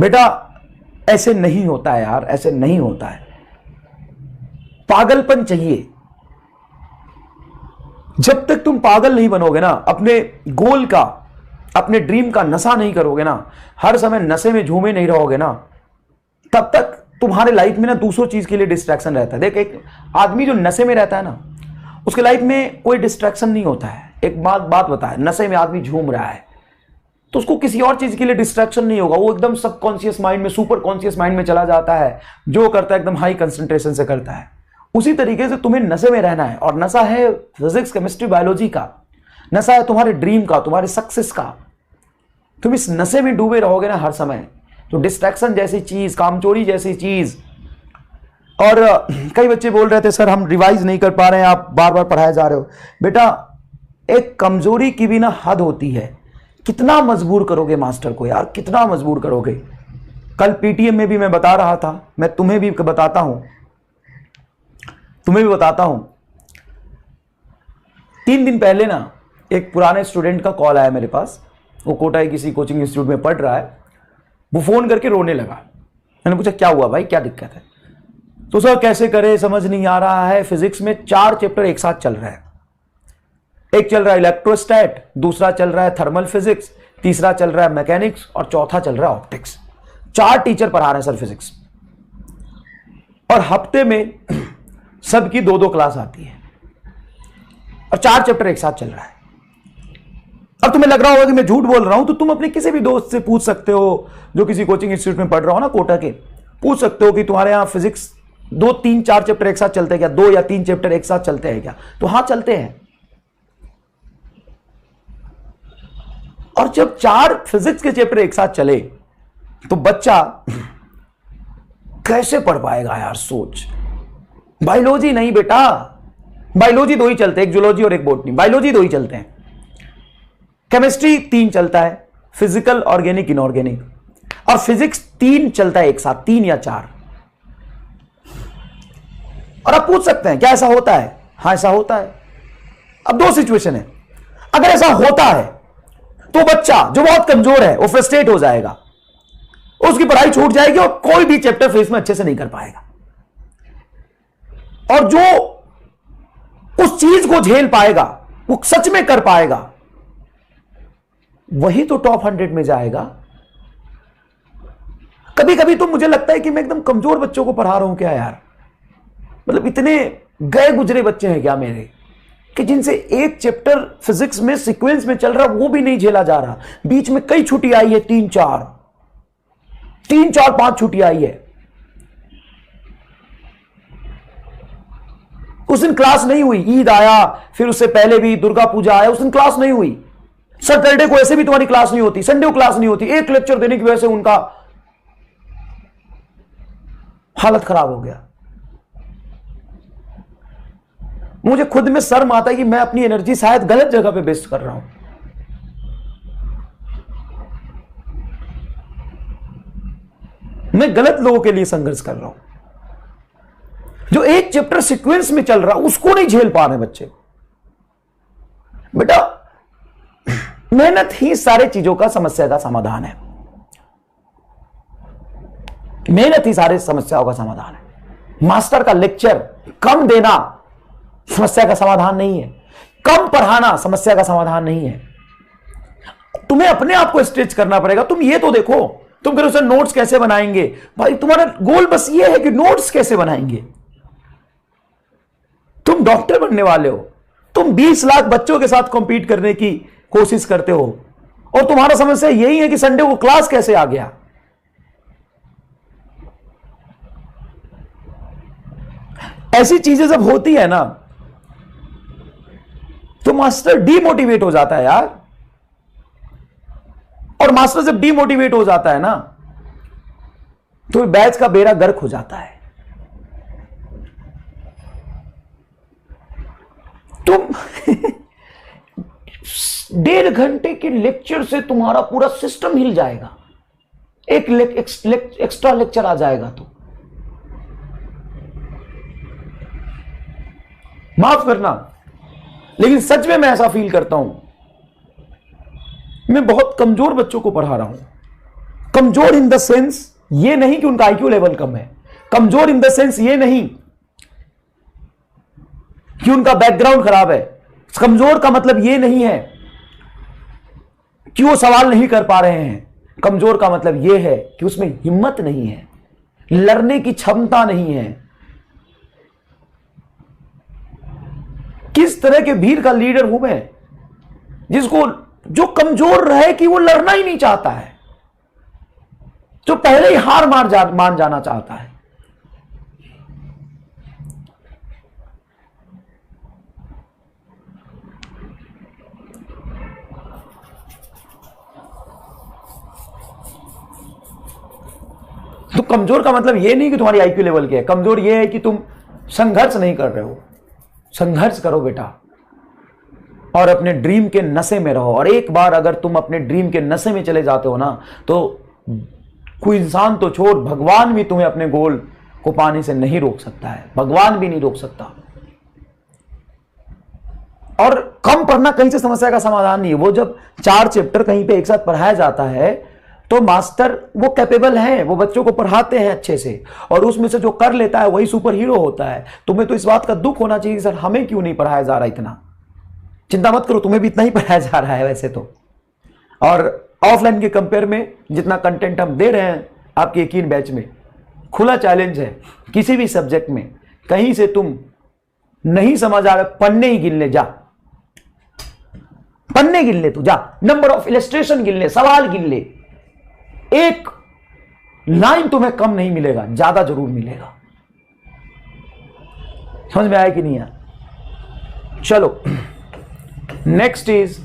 बेटा ऐसे नहीं होता है यार, ऐसे नहीं होता है। पागलपन चाहिए। जब तक तुम पागल नहीं बनोगे ना, अपने गोल का, अपने ड्रीम का नशा नहीं करोगे ना, हर समय नशे में झूमे नहीं रहोगे ना, तब तक तुम्हारे लाइफ में ना दूसरों चीज के लिए डिस्ट्रैक्शन रहता है। देख, एक आदमी जो नशे में रहता है ना, उसके लाइफ में कोई डिस्ट्रैक्शन नहीं होता है। एक बात बताए, नशे में आदमी झूम रहा है तो उसको किसी और चीज के लिए डिस्ट्रैक्शन नहीं होगा। वो एकदम सबकॉन्शियस माइंड में, सुपर कॉन्शियस माइंड में चला जाता है, जो करता है एकदम हाई कंसंट्रेशन से करता है। उसी तरीके से तुम्हें नशे में रहना है, और नशा है फिजिक्स, केमिस्ट्री, बायोलॉजी का। नशा है तुम्हारे ड्रीम का, तुम्हारे सक्सेस का। तुम इस नशे में डूबे रहोगे ना हर समय, तो डिस्ट्रैक्शन जैसी चीज, कामचोरी जैसी चीज। और कई बच्चे बोल रहे थे, सर हम रिवाइज नहीं कर पा रहे हैं, आप बार बार पढ़ाए जा रहे हो। बेटा, एक कमजोरी की भी ना हद होती है। कितना मजबूर करोगे मास्टर को यार, कितना मजबूर करोगे। कल पीटीएम में भी मैं बता रहा था, मैं तुम्हें भी बताता हूं, 3 दिन पहले ना एक पुराने स्टूडेंट का कॉल आया मेरे पास। वो कोटा किसी कोचिंग इंस्टीट्यूट में पढ़ रहा है। वो फोन करके रोने लगा। मैंने पूछा क्या हुआ भाई, क्या दिक्कत है? तो सर कैसे करे, समझ नहीं आ रहा है। फिजिक्स में 4 चैप्टर एक साथ चल रहा है। एक चल रहा है इलेक्ट्रोस्टैट, दूसरा चल रहा है थर्मल फिजिक्स, तीसरा चल रहा है मैकेनिक्स, और चौथा चल रहा है ऑप्टिक्स। 4 टीचर पढ़ा रहे हैं सर फिजिक्स, और हफ्ते में सबकी 2-2 क्लास आती है, और 4 चैप्टर एक साथ चल रहा है। अब तुम्हें लग रहा होगा कि मैं झूठ बोल रहा हूं, तो तुम अपने किसी भी दोस्त से पूछ सकते हो जो किसी कोचिंग इंस्टीट्यूट में पढ़ रहा हो ना, कोटा के, पूछ सकते हो कि तुम्हारे यहां फिजिक्स 2, 3, 4 चैप्टर एक साथ चलते हैं क्या? 2 या 3 चैप्टर एक साथ चलते हैं क्या? तो हां, चलते हैं। और जब 4 फिजिक्स के चैप्टर एक साथ चले तो बच्चा कैसे पढ़ पाएगा यार, सोच। बायोलॉजी नहीं बेटा, बायोलॉजी 2 ही चलते हैं, एक जूलॉजी और एक बॉटनी। बायोलॉजी 2 ही चलते हैं। केमिस्ट्री 3 चलता है, फिजिकल, ऑर्गेनिक, इनऑर्गेनिक। और फिजिक्स 3 चलता है एक साथ, 3 या 4। और आप पूछ सकते हैं क्या ऐसा होता है? हां, ऐसा होता है। अब 2 सिचुएशन है। अगर ऐसा होता है तो बच्चा जो बहुत कमजोर है वो फ्रस्ट्रेट हो जाएगा, उसकी पढ़ाई छूट जाएगी और कोई भी चैप्टर फिजिक्स में अच्छे से नहीं कर पाएगा। और जो उस चीज को झेल पाएगा, वो सच में कर पाएगा, वही तो टॉप 100 में जाएगा। कभी कभी तो मुझे लगता है कि मैं एकदम कमजोर बच्चों को पढ़ा रहा हूं क्या यार। मतलब इतने गए गुजरे बच्चे हैं क्या मेरे, कि जिनसे एक चैप्टर फिजिक्स में सीक्वेंस में चल रहा वो भी नहीं झेला जा रहा। बीच में कई छुट्टी आई है, 3-4, 5 छुट्टी आई है। उस दिन क्लास नहीं हुई, ईद आया, फिर उससे पहले भी दुर्गा पूजा आया, उस दिन क्लास नहीं हुई। सैटरडे को ऐसे भी तुम्हारी क्लास नहीं होती, संडे को क्लास नहीं होती। एक लेक्चर देने की वजह से उनका हालत खराब हो गया। मुझे खुद में शर्म आता है कि मैं अपनी एनर्जी शायद गलत जगह पे वेस्ट कर रहा हूं। मैं गलत लोगों के लिए संघर्ष कर रहा हूं। जो एक चैप्टर सीक्वेंस में चल रहा उसको नहीं झेल पा रहे बच्चे। बेटा, मेहनत ही सारे चीजों का, समस्या का समाधान है। मेहनत ही सारे समस्याओं का समाधान है। मास्टर का लेक्चर कम देना समस्या का समाधान नहीं है। कम पढ़ाना समस्या का समाधान नहीं है। तुम्हें अपने आप को स्ट्रेच करना पड़ेगा। तुम ये तो देखो, तुम फिर उसे नोट्स कैसे बनाएंगे भाई। तुम्हारा गोल बस ये है कि नोट्स कैसे बनाएंगे। तुम डॉक्टर बनने वाले हो, तुम 20 लाख बच्चों के साथ कॉम्पीट करने की कोशिश करते हो, और तुम्हारा समस्या यही है कि संडे को क्लास कैसे आ गया। ऐसी चीजें जब होती है ना, तो मास्टर डीमोटिवेट हो जाता है यार। और मास्टर जब डीमोटिवेट हो जाता है ना, तो बैच का बेड़ा गर्क हो जाता है। तुम 1.5 घंटे के लेक्चर से तुम्हारा पूरा सिस्टम हिल जाएगा। एक एक्स्ट्रा लेक्चर आ जाएगा तो माफ करना, लेकिन सच में मैं ऐसा फील करता हूं। मैं बहुत कमजोर बच्चों को पढ़ा रहा हूं, कमजोर इन द सेंस ये नहीं कि उनका आईक्यू लेवल कम है, कमजोर इन द सेंस ये नहीं कि उनका बैकग्राउंड खराब है, कमजोर का मतलब ये नहीं है कि वो सवाल नहीं कर पा रहे हैं, कमजोर का मतलब ये है कि उसमें हिम्मत नहीं है, लड़ने की क्षमता नहीं है। किस तरह के भीड़ का लीडर हूं मैं, जिसको जो कमजोर रहे कि वो लड़ना ही नहीं चाहता है, जो पहले ही हार मान जाना चाहता है। तो कमजोर का मतलब यह नहीं कि तुम्हारी आईक्यू लेवल की है, कमजोर यह है कि तुम संघर्ष नहीं कर रहे हो। संघर्ष करो बेटा और अपने ड्रीम के नशे में रहो। और एक बार अगर तुम अपने ड्रीम के नशे में चले जाते हो ना, तो कोई इंसान तो छोड़, भगवान भी तुम्हें अपने गोल को पाने से नहीं रोक सकता है, भगवान भी नहीं रोक सकता। और कम पढ़ना कहीं से समस्या का समाधान नहीं है। वो जब 4 चैप्टर कहीं पे एक साथ पढ़ाया जाता है तो मास्टर वो कैपेबल है, वो बच्चों को पढ़ाते हैं अच्छे से, और उसमें से जो कर लेता है वही सुपर हीरो होता है। तुम्हें तो इस बात का दुख होना चाहिए सर हमें क्यों नहीं पढ़ाया जा रहा इतना। चिंता मत करो, तुम्हें भी इतना ही पढ़ाया जा रहा है वैसे तो। और ऑफलाइन के कंपेयर में जितना कंटेंट हम दे रहे हैं आपके यकीन बैच में, खुला चैलेंज है। किसी भी सब्जेक्ट में कहीं से तुम नहीं समझ आ रहे, पन्ने ही गिन ले, जा पन्ने गिन ले, तू जा, नंबर ऑफ इलस्ट्रेशन गिन ले, सवाल गिन ले, एक लाइन तुम्हें कम नहीं मिलेगा, ज्यादा जरूर मिलेगा। समझ में आया कि नहीं आया? चलो नेक्स्ट इज